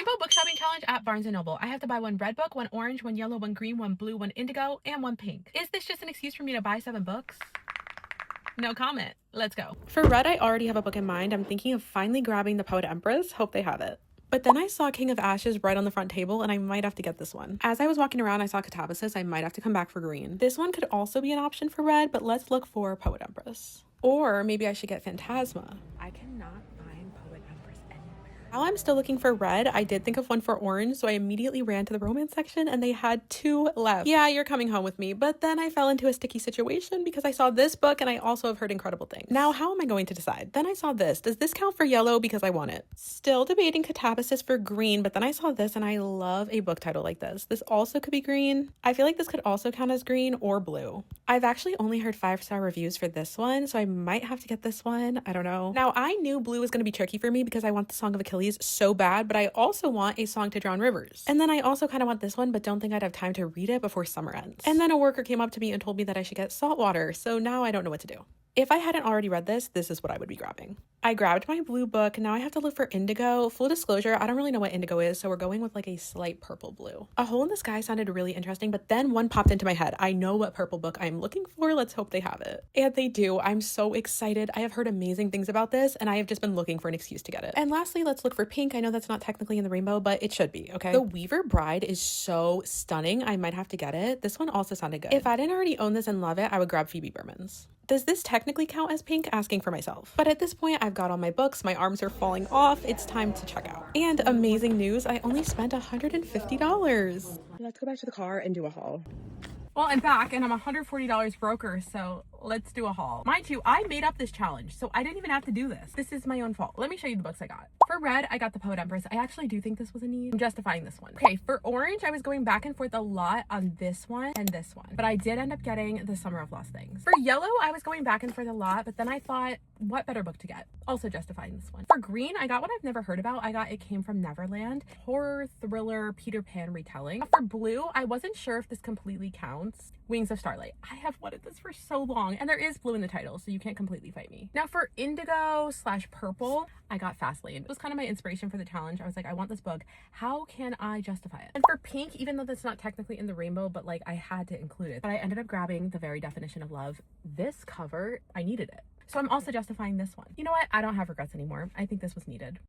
Rainbow book shopping challenge at Barnes & Noble. I have to buy one red book, one orange, one yellow, one green, one blue, one indigo, and one pink. Is this just an excuse for me to buy 7 books? No comment. Let's go. For red, I already have a book in mind. I'm thinking of finally grabbing The Poet Empress. Hope they have it. But then I saw King of Ashes right on the front table, and I might have to get this one. As I was walking around, I saw Catabasis. I might have to come back for green. This one could also be an option for red, but let's look for Poet Empress. Or maybe I should get Phantasma. I cannot find Poet Empress anywhere. While I'm still looking for red, I did think of one for orange, so I immediately ran to the romance section and they had 2 left. Yeah, you're coming home with me. But then I fell into a sticky situation because I saw this book and I also have heard incredible things. Now, how am I going to decide? Then I saw this. Does this count for yellow because I want it? Still debating Catabasis for green, but then I saw this and I love a book title like this. This also could be green. I feel like this could also count as green or blue. I've actually only heard 5-star reviews for this one, so I might have to get this one. I don't know. Now, I knew blue was going to be tricky for me because I want the Song of Achilles so bad, but I also want A Song to Drown Rivers. And then I also kind of want this one, but don't think I'd have time to read it before summer ends. And then a worker came up to me and told me that I should get Saltwater, so now I don't know what to do. If I hadn't already read this is what I would be grabbing. I grabbed my blue book. Now I have to look for indigo. Full disclosure, I don't really know what indigo is, so we're going with like a slight purple blue. A Hole in the Sky sounded really interesting, but then one popped into my head. I know what purple book I'm looking for. Let's hope they have it. And they do. I'm so excited. I have heard amazing things about this, and I have just been looking for an excuse to get it. And lastly, let's look for pink. I know that's not technically in the rainbow, but it should be, okay? The Weaver Bride is so stunning. I might have to get it. This one also sounded good. If I didn't already own this and love it, I would grab Phoebe Berman's. Does this technically count as pink? Asking for myself. But at this point, I've got all my books, my arms are falling off, it's time to check out. And amazing news, I only spent $150. Let's go back to the car and do a haul. Well, I'm back and I'm $140 broker, so let's do a haul. Mind you, I made up this challenge, so I didn't even have to do this. This is my own fault. Let me show you the books I got. For red, I got The Poet Empress. I actually do think this was a need. I'm justifying this one. Okay, for orange, I was going back and forth a lot on this one and this one, but I did end up getting The Summer of Lost Things. For yellow, I was going back and forth a lot, but then I thought, what better book to get? Also justifying this one. For green, I got what I've never heard about. I got It Came from Neverland. Horror, thriller, Peter Pan retelling. For blue, I wasn't sure if this completely counts. Wings of Starlight. I have wanted this for so long, and there is blue in the title, so you can't completely fight me. Now for indigo / purple, I got Fastlane. It was kind of my inspiration for the challenge. I was like, I want this book. How can I justify it? And for pink, even though that's not technically in the rainbow, but like I had to include it, but I ended up grabbing The Very Definition of Love. This cover, I needed it. So I'm also justifying this one. You know what? I don't have regrets anymore. I think this was needed.